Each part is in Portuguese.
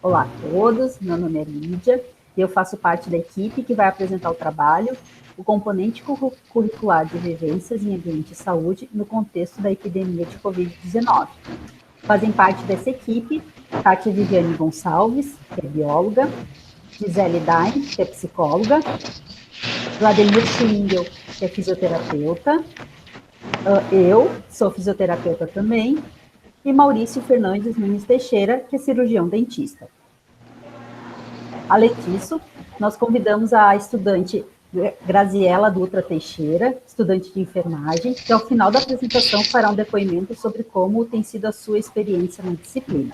Olá a todos, meu nome é Lídia e eu faço parte da equipe que vai apresentar o trabalho, o componente curricular de vivências em ambiente de saúde no contexto da epidemia de Covid-19. Fazem parte dessa equipe Kátia Viviane Gonçalves, que é bióloga, Gisele Dain, que é psicóloga, Vladimir Schwingel, que é fisioterapeuta, eu sou fisioterapeuta também, e Maurício Fernandes Nunes Teixeira, que é cirurgião dentista. Além disso, nós convidamos a estudante Graziela Dutra Teixeira, estudante de enfermagem, que ao final da apresentação fará um depoimento sobre como tem sido a sua experiência na disciplina.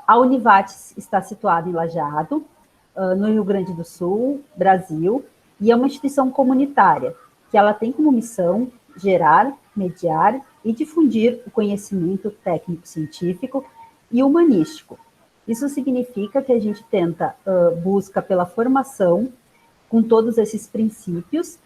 A Univates está situada em Lajeado, no Rio Grande do Sul, Brasil, e é uma instituição comunitária, que ela tem como missão gerar, mediar e difundir o conhecimento técnico-científico e humanístico. Isso significa que a gente busca pela formação com todos esses princípios,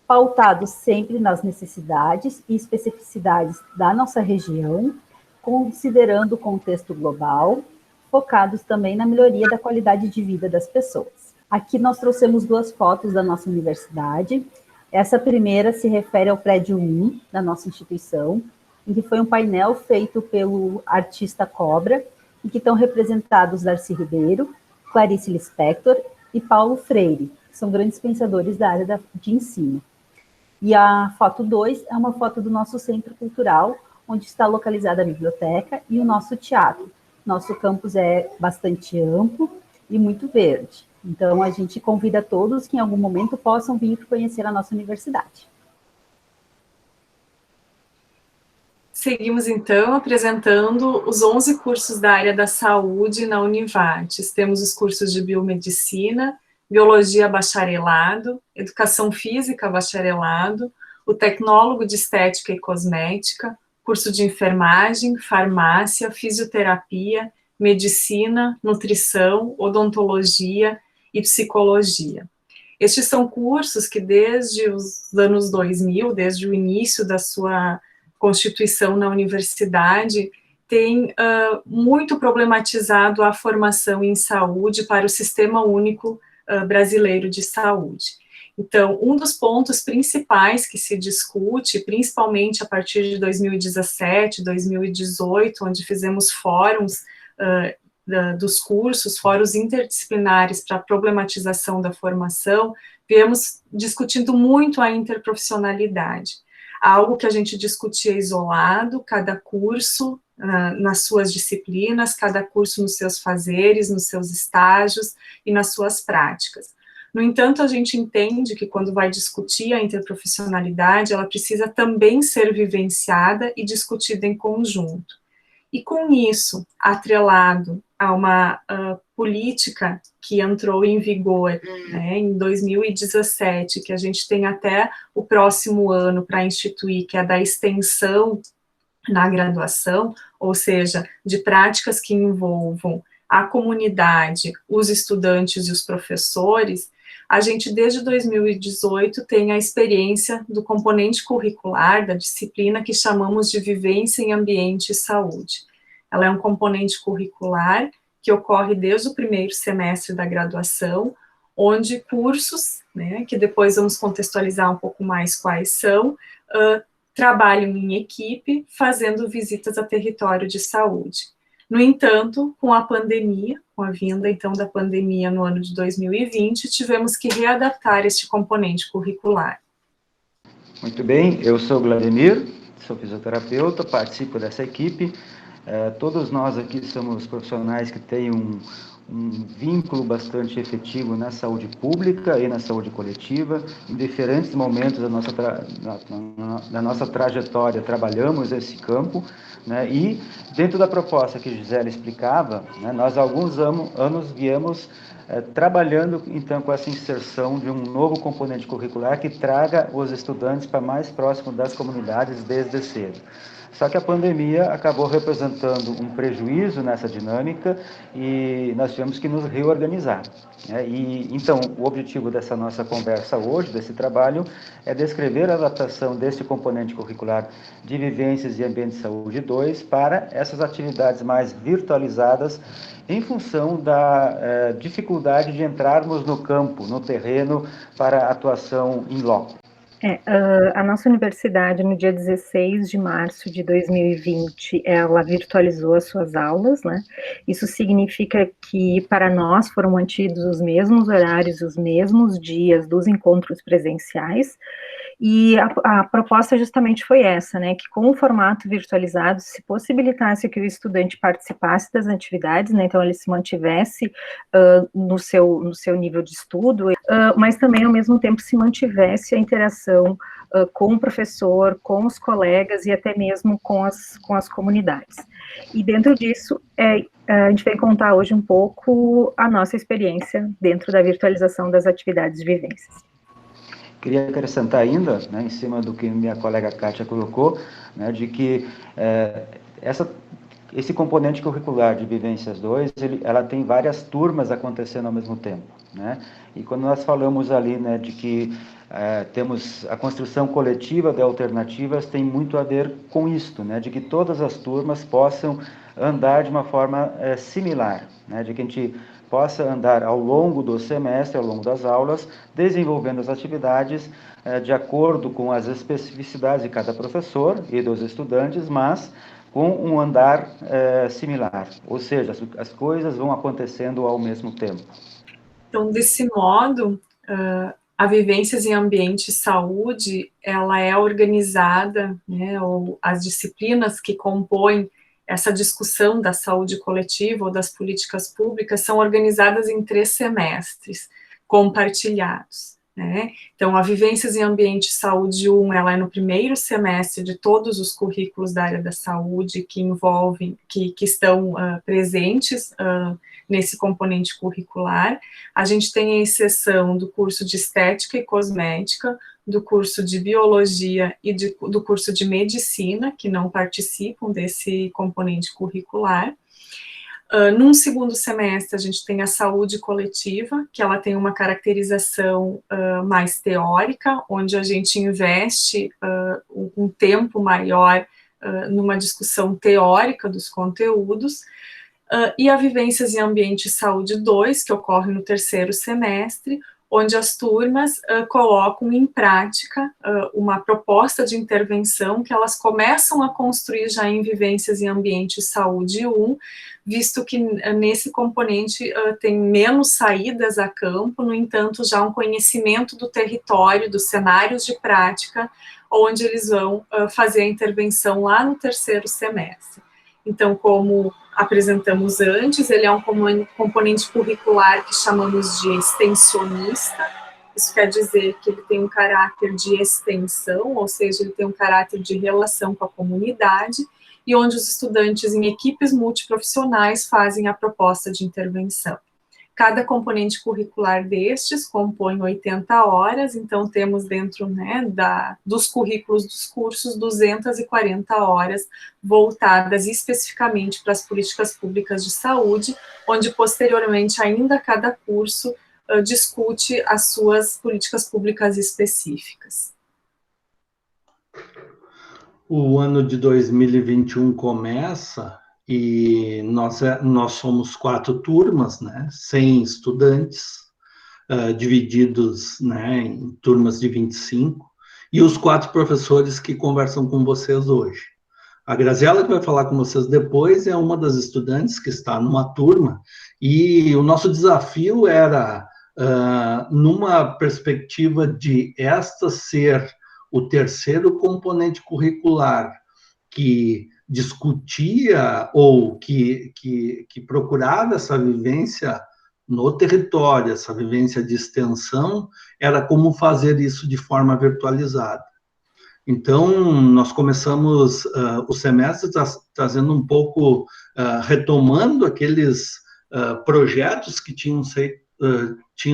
pautados sempre nas necessidades e especificidades da nossa região, considerando o contexto global, focados também na melhoria da qualidade de vida das pessoas. Aqui nós trouxemos 2 fotos da nossa universidade. Essa primeira se refere ao prédio 1 da nossa instituição, em que foi um painel feito pelo artista Cobra, em que estão representados Darcy Ribeiro, Clarice Lispector e Paulo Freire, que são grandes pensadores da área de ensino. E a foto 2 é uma foto do nosso centro cultural, onde está localizada a biblioteca e o nosso teatro. Nosso campus é bastante amplo e muito verde. Então, a gente convida todos que em algum momento possam vir conhecer a nossa universidade. Seguimos, então, apresentando os 11 cursos da área da saúde na Univates. Temos os cursos de biomedicina, biologia bacharelado, educação física bacharelado, o tecnólogo de estética e cosmética, curso de enfermagem, farmácia, fisioterapia, medicina, nutrição, odontologia e psicologia. Estes são cursos que desde os anos 2000, desde o início da sua constituição na universidade, tem muito problematizado a formação em saúde para o Sistema Único Brasileiro de Saúde. Então, um dos pontos principais que se discute, principalmente a partir de 2017, 2018, onde fizemos fóruns dos cursos, fóruns interdisciplinares para a problematização da formação, viemos discutindo muito a interprofissionalidade. Algo que a gente discutia isolado, cada curso nas suas disciplinas, cada curso nos seus fazeres, nos seus estágios e nas suas práticas. No entanto, a gente entende que quando vai discutir a interprofissionalidade, ela precisa também ser vivenciada e discutida em conjunto. E com isso, atrelado a uma política que entrou em vigor em 2017, que a gente tem até o próximo ano para instituir, que é a da extensão na graduação, ou seja, de práticas que envolvam a comunidade, os estudantes e os professores, a gente desde 2018 tem a experiência do componente curricular da disciplina que chamamos de vivência em ambiente e saúde. Ela é um componente curricular que ocorre desde o primeiro semestre da graduação, onde cursos, que depois vamos contextualizar um pouco mais quais são, trabalham em equipe, fazendo visitas a território de saúde. No entanto, com a pandemia, com a vinda, então, da pandemia no ano de 2020, tivemos que readaptar este componente curricular. Muito bem, eu sou o Vladimir, sou fisioterapeuta, participo dessa equipe. Todos nós aqui somos profissionais que têm um vínculo bastante efetivo na saúde pública e na saúde coletiva. Em diferentes momentos da nossa trajetória, trabalhamos esse campo, e dentro da proposta que Gisele explicava, nós há alguns anos viemos trabalhando, então, com essa inserção de um novo componente curricular que traga os estudantes para mais próximo das comunidades desde cedo. Só que a pandemia acabou representando um prejuízo nessa dinâmica e nós tivemos que nos reorganizar, né? E então, o objetivo dessa nossa conversa hoje, desse trabalho, é descrever a adaptação desse componente curricular de Vivências e Ambiente de Saúde 2 para essas atividades mais virtualizadas, em função da dificuldade de entrarmos no campo, no terreno, para atuação em loco. A nossa universidade, no dia 16 de março de 2020, ela virtualizou as suas aulas, né? Isso significa que, para nós, foram mantidos os mesmos horários, os mesmos dias dos encontros presenciais, e a proposta justamente foi essa, né, que com o formato virtualizado se possibilitasse que o estudante participasse das atividades, né, então ele se mantivesse no seu nível de estudo, mas também ao mesmo tempo se mantivesse a interação com o professor, com os colegas e até mesmo com as comunidades. E dentro disso, a gente vai contar hoje um pouco a nossa experiência dentro da virtualização das atividades de vivências. Queria acrescentar ainda, né, em cima do que minha colega Kátia colocou, né, de que esse componente curricular de Vivências 2, ela tem várias turmas acontecendo ao mesmo tempo, né? E quando nós falamos ali, né, de que temos a construção coletiva de alternativas, tem muito a ver com isto, né, de que todas as turmas possam andar de uma forma similar, né, de que a gente possa andar ao longo do semestre, ao longo das aulas, desenvolvendo as atividades de acordo com as especificidades de cada professor e dos estudantes, mas com um andar similar, ou seja, as coisas vão acontecendo ao mesmo tempo. Então, desse modo, a Vivências em Ambiente e Saúde, ela é organizada, né, ou as disciplinas que compõem essa discussão da saúde coletiva ou das políticas públicas são organizadas em 3 semestres compartilhados, né? Então, a Vivências em Ambiente e Saúde 1, ela é no primeiro semestre de todos os currículos da área da saúde que envolvem, que estão presentes nesse componente curricular. A gente tem a exceção do curso de Estética e Cosmética, do curso de Biologia e do curso de Medicina, que não participam desse componente curricular. Num segundo semestre, a gente tem a Saúde Coletiva, que ela tem uma caracterização mais teórica, onde a gente investe um tempo maior numa discussão teórica dos conteúdos, e a Vivências em Ambiente e Saúde 2, que ocorre no terceiro semestre, onde as turmas colocam em prática uma proposta de intervenção que elas começam a construir já em Vivências em Ambiente e Saúde 1, visto que nesse componente tem menos saídas a campo, no entanto, já um conhecimento do território, dos cenários de prática, onde eles vão fazer a intervenção lá no terceiro semestre. Então, como apresentamos antes, ele é um componente curricular que chamamos de extensionista. Isso quer dizer que ele tem um caráter de extensão, ou seja, ele tem um caráter de relação com a comunidade, e onde os estudantes em equipes multiprofissionais fazem a proposta de intervenção. Cada componente curricular destes compõe 80 horas, então temos dentro, né, dos currículos dos cursos 240 horas voltadas especificamente para as políticas públicas de saúde, onde posteriormente ainda cada curso discute as suas políticas públicas específicas. O ano de 2021 começa e nós somos 4 turmas, né, 100 estudantes, divididos, né, em turmas de 25, e os 4 professores que conversam com vocês hoje. A Graziela, que vai falar com vocês depois, é uma das estudantes que está numa turma, e o nosso desafio era, numa perspectiva de esta ser o terceiro componente curricular que discutia ou que procurava essa vivência no território, essa vivência de extensão, era como fazer isso de forma virtualizada. Então, nós começamos o semestre trazendo um pouco, retomando aqueles projetos que tinham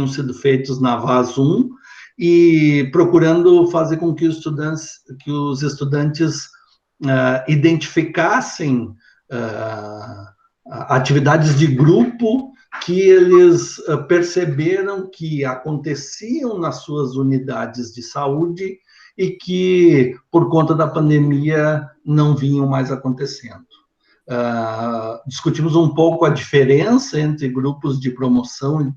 sido feitos na VAS 1, e procurando fazer com que os estudantes identificassem atividades de grupo que eles perceberam que aconteciam nas suas unidades de saúde e que, por conta da pandemia, não vinham mais acontecendo. Discutimos um pouco a diferença entre grupos de promoção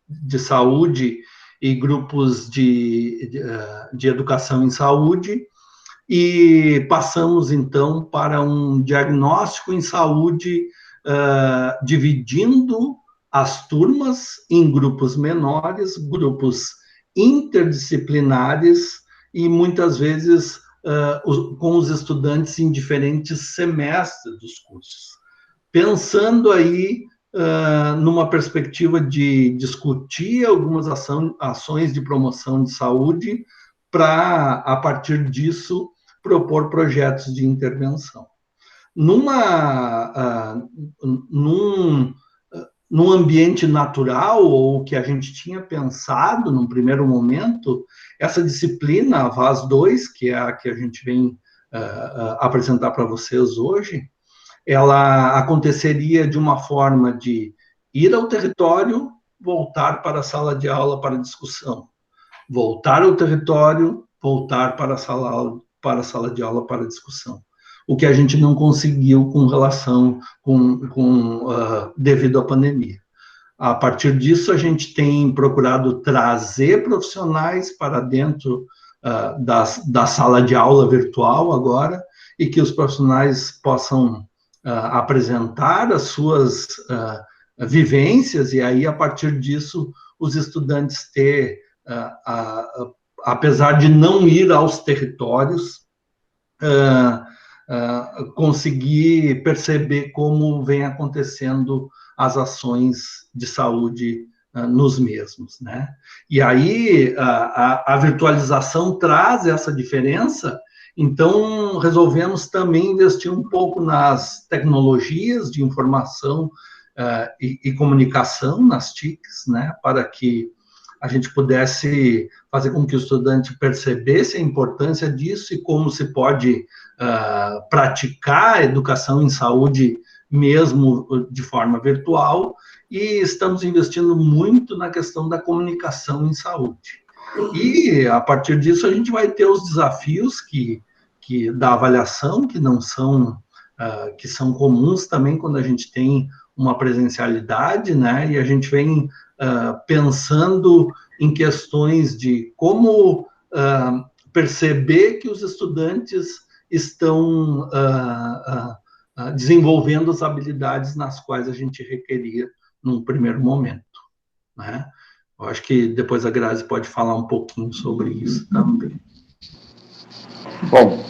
de saúde e grupos de educação em saúde, e passamos, então, para um diagnóstico em saúde, dividindo as turmas em grupos menores, grupos interdisciplinares, e muitas vezes com os estudantes em diferentes semestres dos cursos. Pensando aí numa perspectiva de discutir algumas ações de promoção de saúde, para, a partir disso, propor projetos de intervenção. Num ambiente natural, ou que a gente tinha pensado num primeiro momento, essa disciplina, a VAS 2, que é a que a gente vem apresentar para vocês hoje, ela aconteceria de uma forma de ir ao território, voltar para a sala de aula para discussão, voltar ao território, voltar para a sala de aula para discussão. O que a gente não conseguiu com relação, devido à pandemia. A partir disso, a gente tem procurado trazer profissionais para dentro da sala de aula virtual agora, e que os profissionais possam apresentar as suas vivências, e aí, a partir disso, os estudantes apesar de não ir aos territórios, conseguir perceber como vem acontecendo as ações de saúde nos mesmos, né? E aí, a virtualização traz essa diferença. Então, resolvemos também investir um pouco nas tecnologias de informação e comunicação, nas TICs, né, para que a gente pudesse fazer com que o estudante percebesse a importância disso e como se pode praticar a educação em saúde mesmo de forma virtual, e estamos investindo muito na questão da comunicação em saúde. E, a partir disso, a gente vai ter os desafios da avaliação, que são comuns também quando a gente tem uma presencialidade, né? E a gente vem pensando em questões de como perceber que os estudantes estão desenvolvendo as habilidades nas quais a gente requeria num primeiro momento, né? Eu acho que depois a Grazi pode falar um pouquinho sobre isso também. Bom,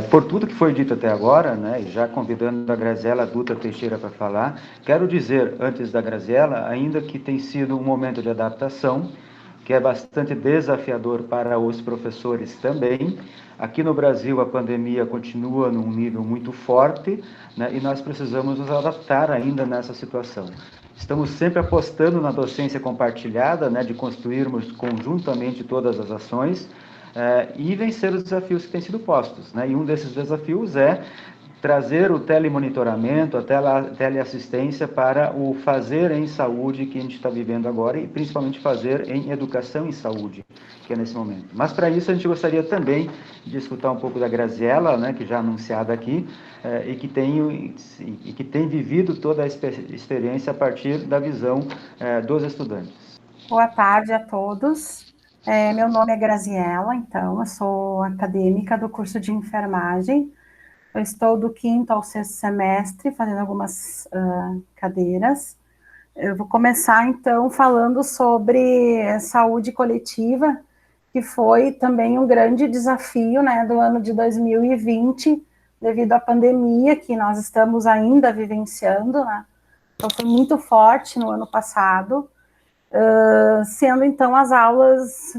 por tudo que foi dito até agora, né, e já convidando a Graziela Dutra Teixeira para falar, quero dizer, antes da Graziela, ainda que tem sido um momento de adaptação, que é bastante desafiador para os professores também. Aqui no Brasil, a pandemia continua num nível muito forte, né, e nós precisamos nos adaptar ainda nessa situação. Estamos sempre apostando na docência compartilhada, né, de construirmos conjuntamente todas as ações, e vencer os desafios que têm sido postos, né? E um desses desafios é trazer o telemonitoramento, a teleassistência para o fazer em saúde que a gente está vivendo agora, e principalmente fazer em educação em saúde, que é nesse momento. Mas para isso a gente gostaria também de escutar um pouco da Graziela, né, que já anunciada aqui, e que tem vivido toda a experiência a partir da visão dos estudantes. Boa tarde a todos. Meu nome é Graziela, então, eu sou acadêmica do curso de enfermagem. Eu estou do 5º ao 6º semestre, fazendo algumas cadeiras. Eu vou começar, então, falando sobre saúde coletiva, que foi também um grande desafio, né, do ano de 2020, devido à pandemia, que nós estamos ainda vivenciando, né? Então, foi muito forte no ano passado. Sendo, então, as aulas,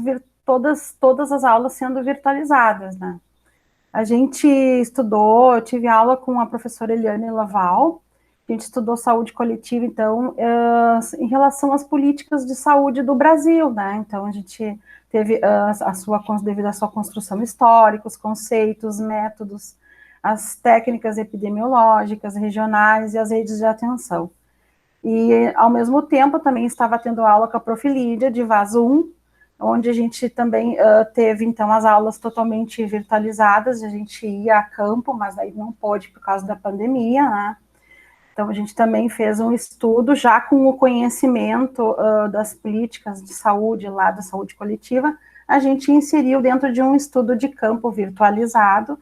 todas as aulas sendo virtualizadas, né? A gente estudou, eu tive aula com a professora Eliane Laval, a gente estudou saúde coletiva, então, em relação às políticas de saúde do Brasil, né? Então, a gente teve, devido à sua construção histórica, os conceitos, métodos, as técnicas epidemiológicas regionais e as redes de atenção. E, ao mesmo tempo, também estava tendo aula com a Prof. Lídia, de VAS-1, onde a gente também teve, então, as aulas totalmente virtualizadas, a gente ia a campo, mas aí não pôde por causa da pandemia, né? Então, a gente também fez um estudo, já com o conhecimento das políticas de saúde, lá da saúde coletiva, a gente inseriu dentro de um estudo de campo virtualizado,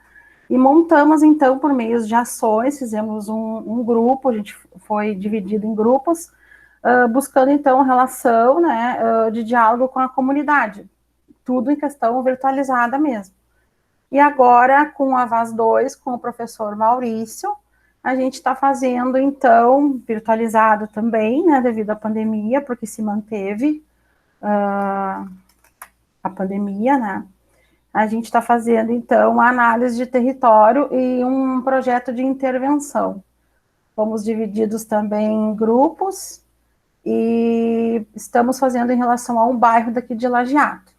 e montamos, então, por meio de ações, fizemos um grupo, a gente foi dividido em grupos, buscando, então, relação, né, de diálogo com a comunidade, tudo em questão virtualizada mesmo. E agora, com a VAS-2, com o professor Maurício, a gente está fazendo, então, virtualizado também, né, devido à pandemia, porque se manteve a pandemia, né, a gente está fazendo, então, a análise de território e um projeto de intervenção. Fomos divididos também em grupos e estamos fazendo em relação a um bairro daqui de Lajeado.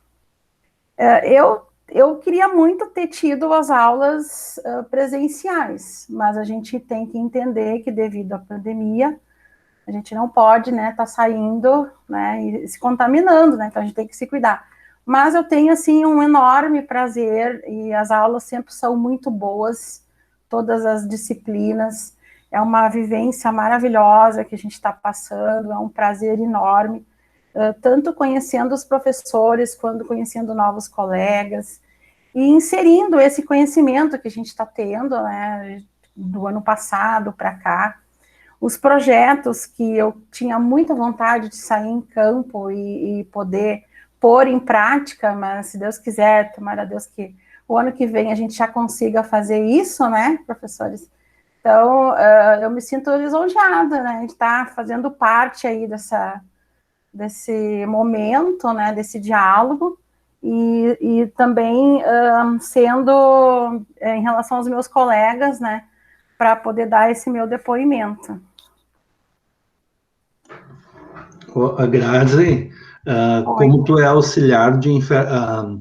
Eu queria muito ter tido as aulas presenciais, mas a gente tem que entender que, devido à pandemia, a gente não pode, né, tá saindo, né, e se contaminando, né, então a gente tem que se cuidar. Mas eu tenho, assim, um enorme prazer, e as aulas sempre são muito boas, todas as disciplinas, é uma vivência maravilhosa que a gente está passando, é um prazer enorme, tanto conhecendo os professores, quanto conhecendo novos colegas, e inserindo esse conhecimento que a gente está tendo, né, do ano passado para cá, os projetos que eu tinha muita vontade de sair em campo e poder pôr em prática, mas se Deus quiser, tomara a Deus que o ano que vem a gente já consiga fazer isso, né, professores? Então, eu me sinto lisonjeada, né, de estar fazendo parte aí desse momento, né, desse diálogo, e também sendo, em relação aos meus colegas, né, para poder dar esse meu depoimento. A Grazi, como tu é auxiliar de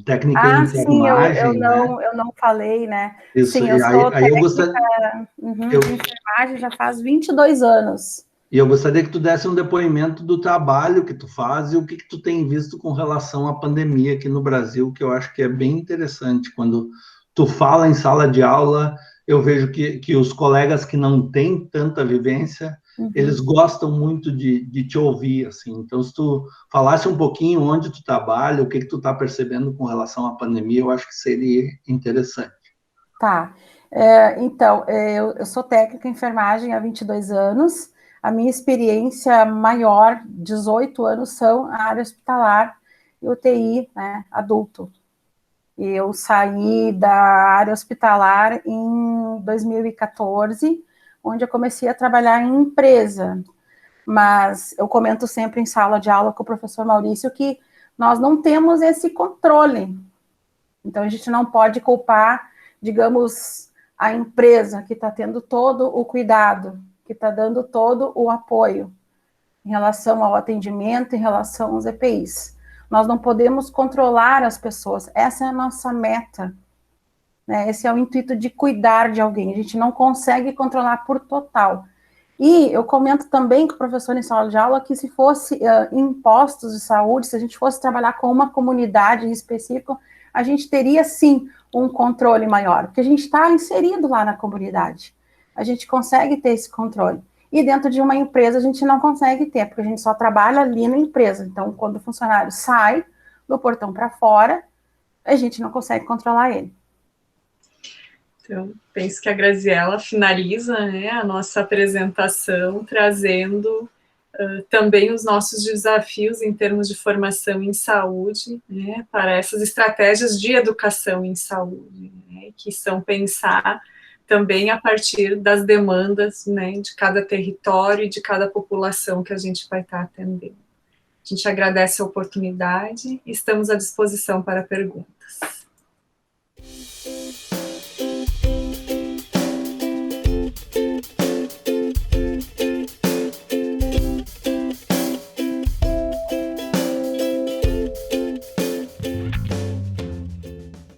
técnica em enfermagem, sim, né? eu não falei, né? Isso, Sim, eu sou aí eu técnica gostaria, de enfermagem já faz 22 anos. E eu gostaria que tu desse um depoimento do trabalho que tu faz e o que tu tem visto com relação à pandemia aqui no Brasil, que eu acho que é bem interessante. Quando tu fala em sala de aula, eu vejo que os colegas que não têm tanta vivência, eles gostam muito de te ouvir, assim. Então, se tu falasse um pouquinho onde tu trabalha, o que tu está percebendo com relação à pandemia, eu acho que seria interessante. Tá. Então, eu sou técnica em enfermagem há 22 anos. A minha experiência maior, 18 anos, são a área hospitalar e UTI, né, adulto. Eu saí da área hospitalar em 2014, onde eu comecei a trabalhar em empresa. Mas eu comento sempre em sala de aula com o professor Maurício que nós não temos esse controle. Então, a gente não pode culpar, digamos, a empresa que está tendo todo o cuidado, que está dando todo o apoio em relação ao atendimento, em relação aos EPIs. Nós não podemos controlar as pessoas, essa é a nossa meta, né? Esse é o intuito de cuidar de alguém, a gente não consegue controlar por total. E eu comento também com o professor em sala de aula que se fosse em postos de saúde, se a gente fosse trabalhar com uma comunidade em específico, a gente teria sim um controle maior, porque a gente está inserido lá na comunidade, a gente consegue ter esse controle. E dentro de uma empresa a gente não consegue ter, porque a gente só trabalha ali na empresa. Então, quando o funcionário sai do portão para fora, a gente não consegue controlar ele. Então, penso que a Graziela finaliza, né, a nossa apresentação, trazendo também os nossos desafios em termos de formação em saúde, né, para essas estratégias de educação em saúde, né, que são pensar também a partir das demandas, né, de cada território e de cada população que a gente vai estar atendendo. A gente agradece a oportunidade e estamos à disposição para perguntas.